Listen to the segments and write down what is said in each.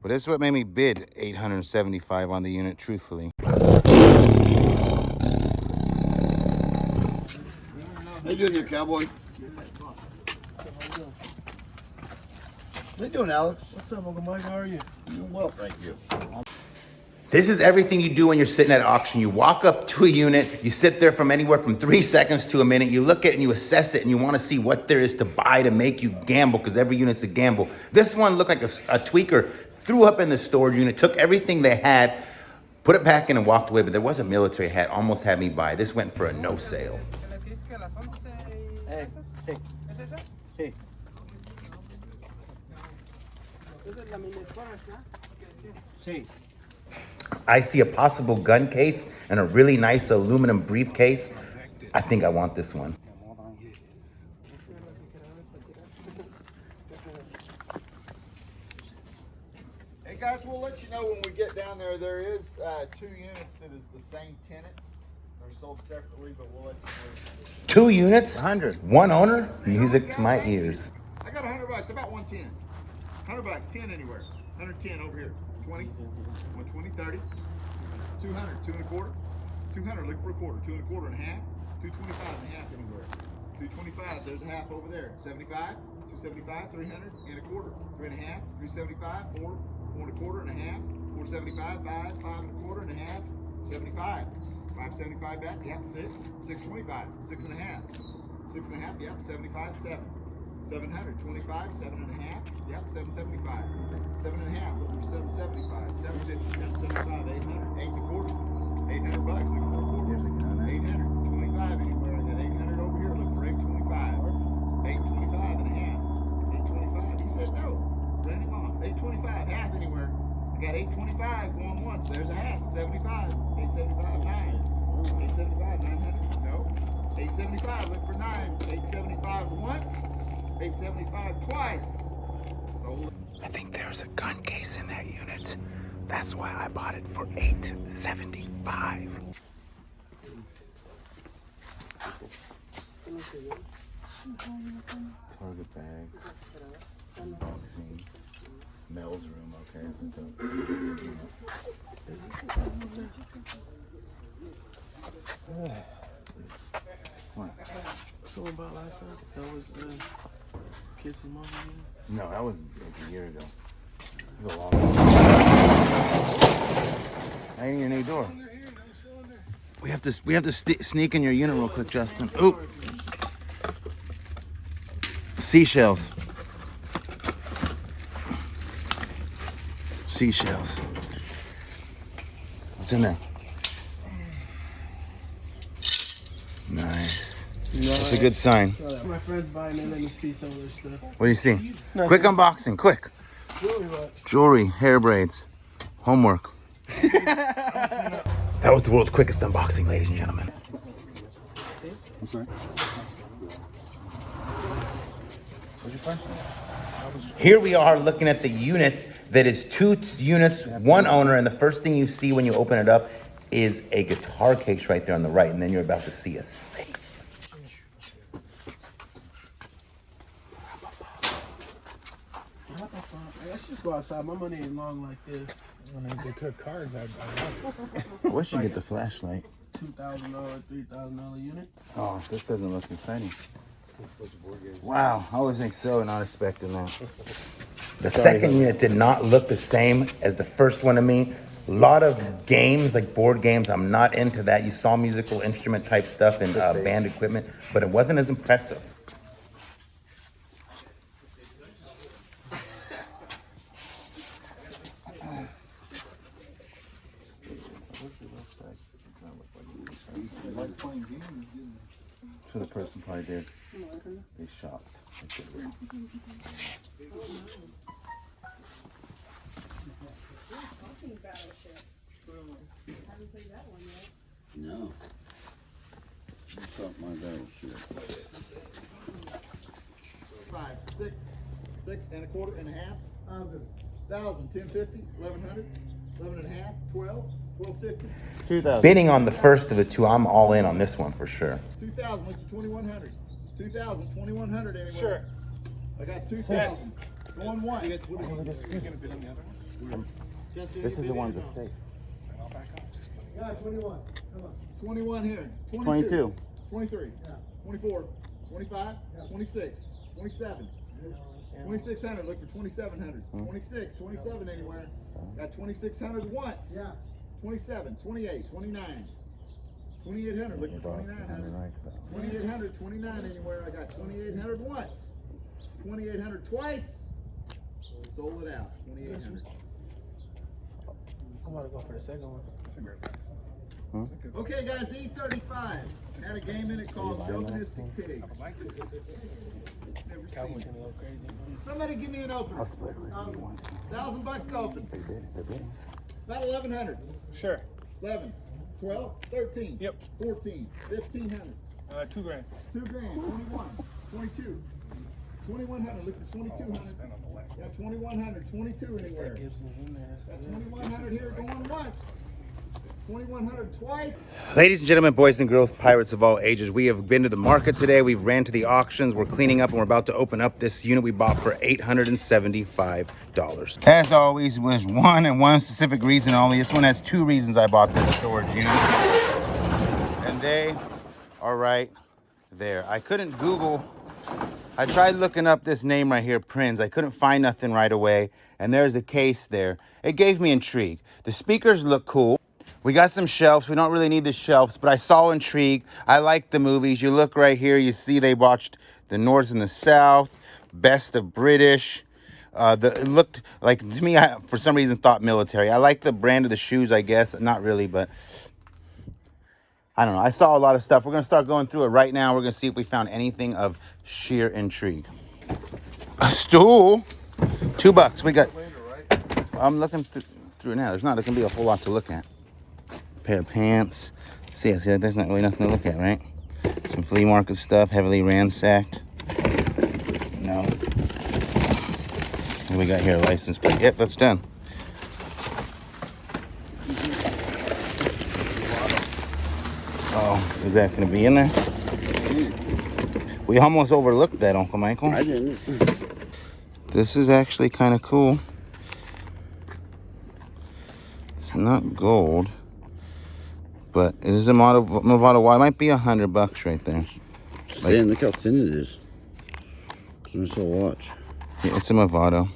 But that's what made me bid $875 on the unit, truthfully. How you doing here, cowboy? How you doing, Alex? What's up, Uncle Mike? How are you? Doing well, thank you. This is everything you do when you're sitting at auction. You walk up to a unit, you sit there from anywhere from 3 seconds to a minute, you look at it and you assess it and you want to see what there is to buy to make you gamble, because every unit's a gamble. This one looked like a tweaker, threw up in the storage unit, took everything they had, put it back in and walked away, but there was a military hat, almost had me buy. This went for a no sale. I see a possible gun case and a really nice aluminum briefcase. I think I want this one. Hey guys, we'll let you know when we get down there. There is 2 units that is the same tenant. They're sold separately, but we'll let you know. 2 units? 100. One owner? Music to my ears. I got $100, about 110. $100, 10 anywhere. 110 over here. 20, 120, 30, 200, 2 and a quarter, 200, look for a quarter, 2 and a quarter and a half, 225 and a half anywhere. 225, there's a half over there. 75, 275, 300 and a quarter, 3 and a half, 375, 4, 4 and a quarter and a half, 475, 5, 5 and a quarter and a half, 75, 575 back, yep, 6, 625, 6 and a half, 6 and a half, yep, 75, 7. 725, 7 and a half, yep, 775, 7 and a half, look for 775, 750, 775, 800, 8 and a quarter, $800, looking for a quarter, 800, 25 anywhere, I got 800 over here, look for 825, 825 and a half, 825, he said no, ran him off, 825, half anywhere, I got 825 going once, there's a half, 75, 875, 9, 875, 900, no, 875, look for 9, 875 once, 875 twice. Sold. I think there's a gun case in that unit. That's why I bought it for $875. Target bags, unboxings, Mel's room. Okay, what? Someone bought last time? That was Kiss's mom. No, that was like a year ago. It was a long time. I ain't your new door. We have to sneak in your unit real quick, Justin. Oop. Seashells. Seashells. What's in there? Nice. That's a good sign. My friends buying, they let me see some of their stuff. What do you see? Quick unboxing, quick. Jewelry, hair braids, homework. That was the world's quickest unboxing, ladies and gentlemen. That's right. Here we are looking at the unit that is 2 units, 1 owner, and the first thing you see when you open it up is a guitar case right there on the right, and then you're about to see a safe. Let's just go outside. My money ain't long like this. When they took cards, I I wish you get the flashlight. $2,000, $3,000 unit. Oh, this doesn't look exciting. Wow, I wasn't so not expecting that. The second unit did not look the same as the first one to me. A lot of games, like board games, I'm not into that. You saw musical instrument type stuff and band equipment, but it wasn't as impressive. So the person probably did. They shopped. No. It's not my battleship. 5, 6 and a quarter and a half, 1,000, 1050, 1,100, 11 and a half, 12, 1250. 2,000. Bidding on the first of the 2, I'm all in on this one for sure. 2,000, like 2,100. 2,000, 2,100 anyway. Sure. I got 2,000. Going once. You're gonna bid on the other one? This is the one that's safe. Yeah, 21. Come on. 21 here. 22. 23. Yeah. 24. 25. Yeah. 26. 27. 2600. Look for 2700. 26. 27 anywhere. Got 2600 once. Yeah. 27. 28. 29. 2800. Look for 2900. 2800. 29 anywhere. I got 2800 once. 2800 twice. Sold it out. 2800. I'm about to go for the second one. Okay, guys, E35 had a game in it called Chauvinistic Pigs. Never seen it. Somebody give me an opener. $1,000 to open. About 1100. Sure. 11, 12, 13. Yep. 14, 1500. $2 grand. 2 grand. 21, 22. 2100. Look for 2200. Got 2100. 22 anywhere. Gibson's in there. Got 2100 here going once. 2100 twice. Ladies and gentlemen, boys and girls, pirates of all ages, we have been to the market today. We've ran to the auctions. We're cleaning up and we're about to open up this unit we bought for $875. As always, was one and one specific reason only. This one has 2 reasons I bought this storage unit. And they are right there. I couldn't Google. I tried looking up this name right here, Prinz. I couldn't find nothing right away. And there's a case there. It gave me intrigue. The speakers look cool. We got some shelves. We don't really need the shelves, but I saw intrigue. I like the movies. You look right here. You see they watched The North and the South, Best of British. It looked like, to me, I, for some reason, thought military. I like the brand of the shoes, I guess. Not really, but I don't know. I saw a lot of stuff. We're going to start going through it right now. We're going to see if we found anything of sheer intrigue. A stool. $2. We got, I'm looking through it now. There's not going to be a whole lot to look at. Pair of pants. See, there's not really nothing to look at, right? Some flea market stuff, heavily ransacked. No. What do we got here? A license plate. Yep, that's done. Oh, is that going to be in there? We almost overlooked that, Uncle Michael. I didn't. This is actually kind of cool. It's not gold. But it is a Movado watch. It might be $100 right there. Damn, look how thin it is. It's a nice little watch. Yeah, it's a Movado.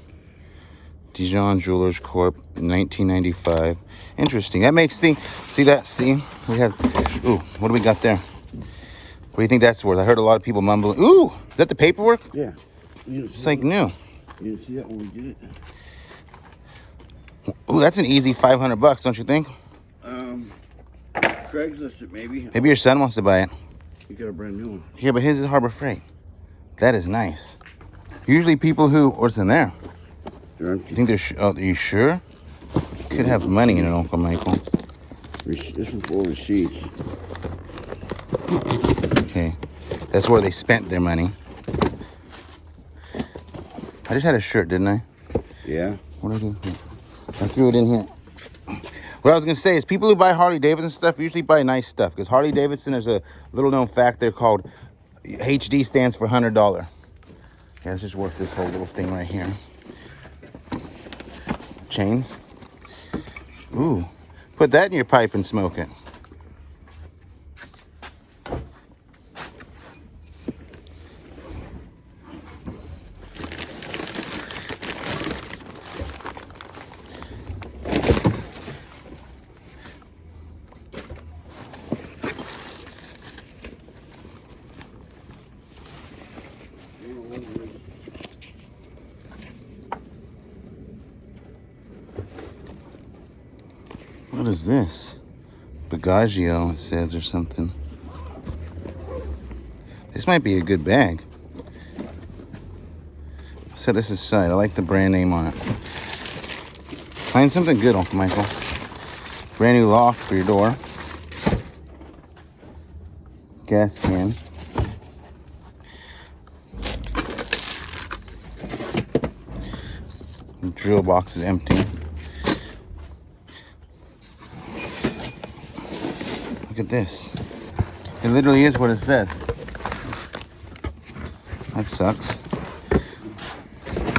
Dijon Jewelers Corp. 1995. Interesting. That makes the... See that? See? We have... Ooh, what do we got there? What do you think that's worth? I heard a lot of people mumbling. Ooh! Is that the paperwork? Yeah. It's like new. You didn't see that when we did it? Ooh, that's an easy $500, don't you think? Craigslist it maybe. Maybe your son wants to buy it. You got a brand new one. Yeah, but his is Harbor Freight. That is nice. Usually people who... What's in there? They're empty. You think they're... Oh, are you sure? Could have money in it, Uncle Michael. This one's full of receipts. Okay. That's where they spent their money. I just had a shirt, didn't I? Yeah. What did I do? I threw it in here. What I was going to say is people who buy Harley Davidson stuff usually buy nice stuff. Because Harley Davidson, there's a little known fact there called HD stands for $100. Yeah, let's just work this whole little thing right here. Chains. Ooh. Put that in your pipe and smoke it. What is this? Bagaggio, it says, or something. This might be a good bag. Set this aside. I like the brand name on it. Find something good, Uncle Michael. Brand new lock for your door. Gas can. The drill box is empty. Look at this. It literally is what it says. That sucks.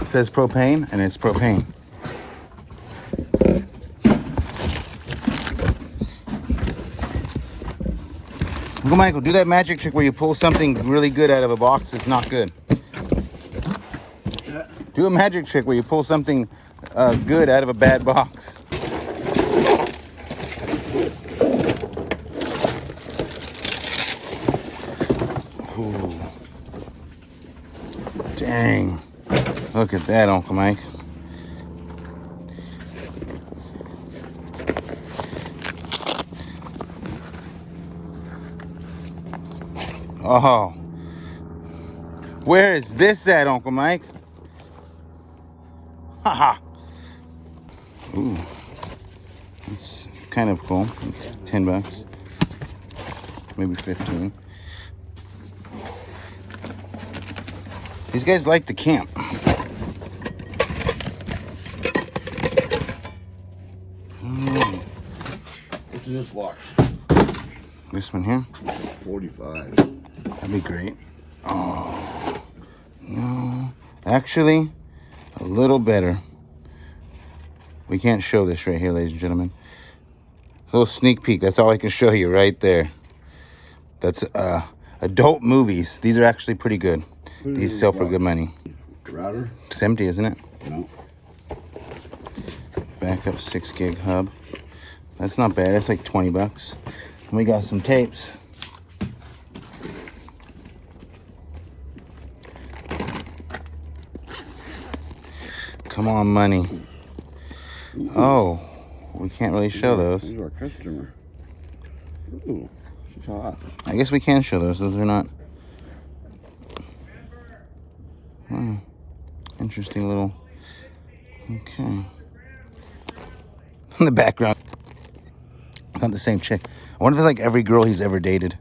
It says propane, and it's propane. Go, Michael, do that magic trick where you pull something really good out of a box that's not good. Do a magic trick where you pull something good out of a bad box. Ooh. Dang. Look at that, Uncle Mike. Oh. Where is this at, Uncle Mike? Haha. Ooh. It's kind of cool. It's $10. Maybe 15. These guys like to camp. What's in this box? This one here? 45. That'd be great. Oh, no. Actually, a little better. We can't show this right here, ladies and gentlemen. A little sneak peek. That's all I can show you right there. That's adult movies. These are actually pretty good. These sell for good money. Router? It's empty, isn't it? No. Backup 6 gig hub. That's not bad. That's like $20. And we got some tapes. Come on, money. Oh, we can't really show those. You're our customer. Ooh, she's hot. I guess we can show those. Those are not. Hmm. Interesting little. Okay. In the background. It's not the same chick. I wonder if it's like every girl he's ever dated.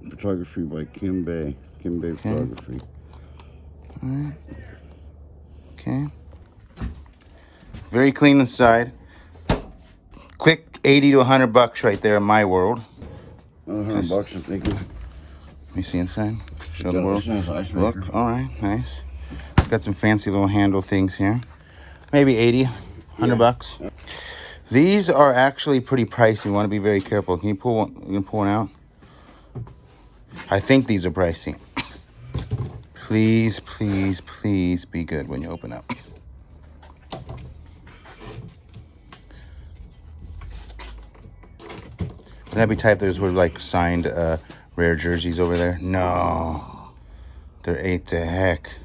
Photography by Kim Bay. Kim Bay Photography. All right. Okay. Very clean inside. Quick 80 to 100 bucks right there in my world. $100 I'm thinking. Let me see inside. Show the Got world. this nice ice maker. Look. All right. Nice. Got some fancy little handle things here. Maybe 80, 100 bucks. Yeah. These are actually pretty pricey. You want to be very careful. Can you pull one? You can pull one out? I think these are pricey. Please, please, please be good when you open up. Wouldn't that be tight if those were like signed rare jerseys over there? No. They're 8 to heck.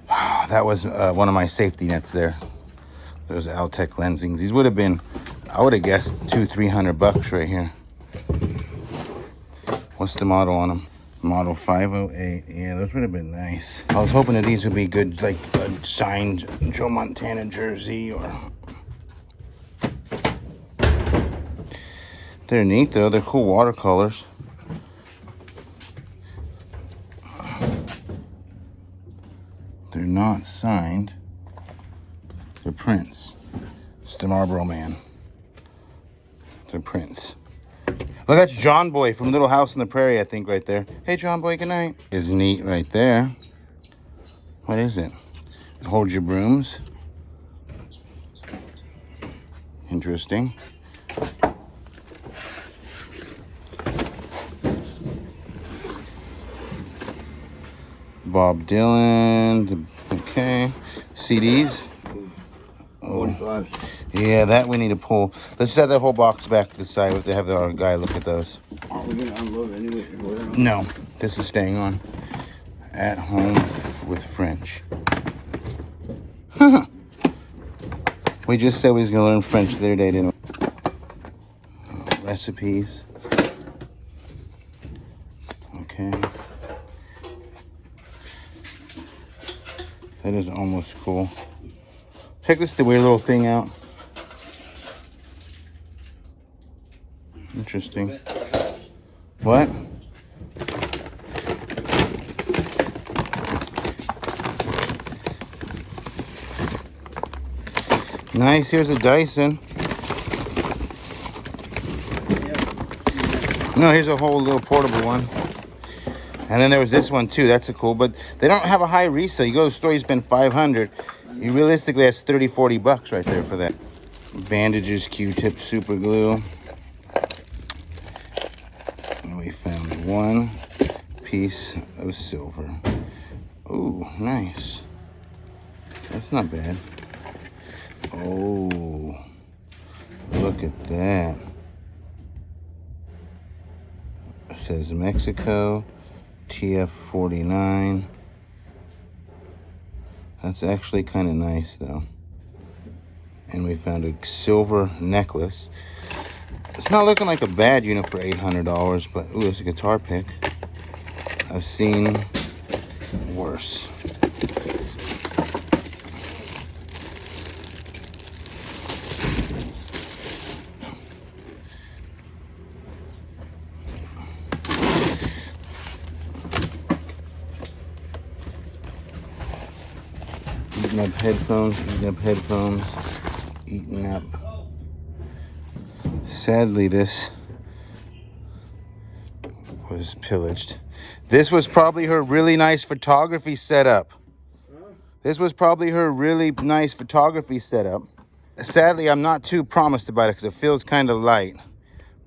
That was one of my safety nets there. Those Altec lensings. These would have been, I would have guessed $200-300 right here. What's the model on them? Model 508. Yeah, those would have been nice. I was hoping that these would be good, like a signed Joe Montana jersey or... They're neat though. They're cool watercolors. They're not signed. They're prints. It's the Marlboro Man. They're prints. Look, that's John Boy from Little House on the Prairie, I think, right there. Hey, John Boy, good night. Is neat right there. What is it? Hold your brooms. Interesting. Bob Dylan. Okay. CDs. 45. Yeah, that we need to pull. Let's set that whole box back to the side. We have to have our guy look at those. Aren't we going to unload anyway? No, this is staying on. At home with French. We just said we was going to learn French the other day, didn't we? Recipes. Okay. That is almost cool. Check this the weird little thing out. Interesting. What? Nice. Here's a Dyson. No, here's a whole little portable one. And then there was this one too. That's a cool, but they don't have a high resale. You go to the store, you spend $500. You realistically, that's $30-40 right there for that. bandages, Q-tip, super glue. And we found one piece of silver. Ooh, nice. That's not bad. Oh, look at that. It says Mexico, TF49. That's actually kind of nice though. And we found a silver necklace. It's not looking like a bad unit for $800, but ooh, it's a guitar pick. I've seen worse. Eating up headphones, eating up. Sadly, this was pillaged. This was probably her really nice photography setup. This was probably her really nice photography setup. Sadly, I'm not too promised about it because it feels kind of light.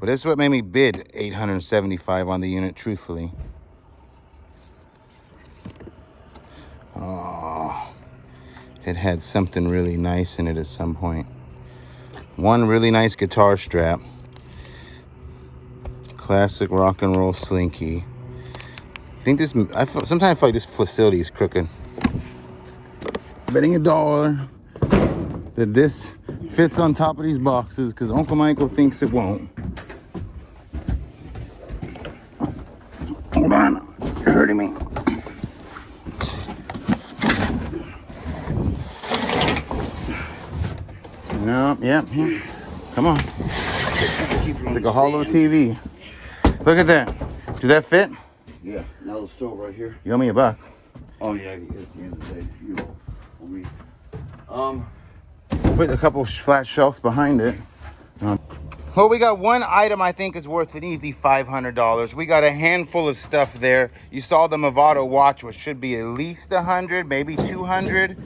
But this is what made me bid $875 on the unit, truthfully. Oh, it had something really nice in it at some point. One really nice guitar strap. Classic rock and roll slinky. Sometimes I feel like this facility is crooked. Betting $1 that this fits on top of these boxes because Uncle Michael thinks it won't. Hold on, you're hurting me. No, yeah. Come on. It's like a hollow TV. Look at that. Did that fit? Yeah, now the stove right here. You owe me $1. Oh yeah, at the end of the day, you owe me. Put a couple flat shelves behind it. Well, we got one item I think is worth an easy $500. We got a handful of stuff there. You saw the Movado watch, which should be at least 100, maybe 200.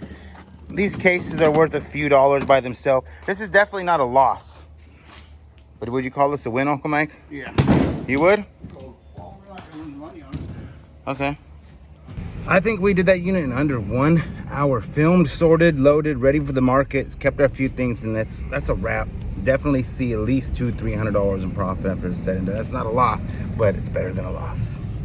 These cases are worth a few dollars by themselves. This is definitely not a loss. But would you call this a win, Uncle Mike? Yeah. You would? Well, we're not gonna lose money on it. Okay. I think we did that unit in under 1 hour. Filmed, sorted, loaded, ready for the market. Kept our few things, and that's a wrap. Definitely see at least $200-300 in profit after it's said and done. That's not a lot, but it's better than a loss.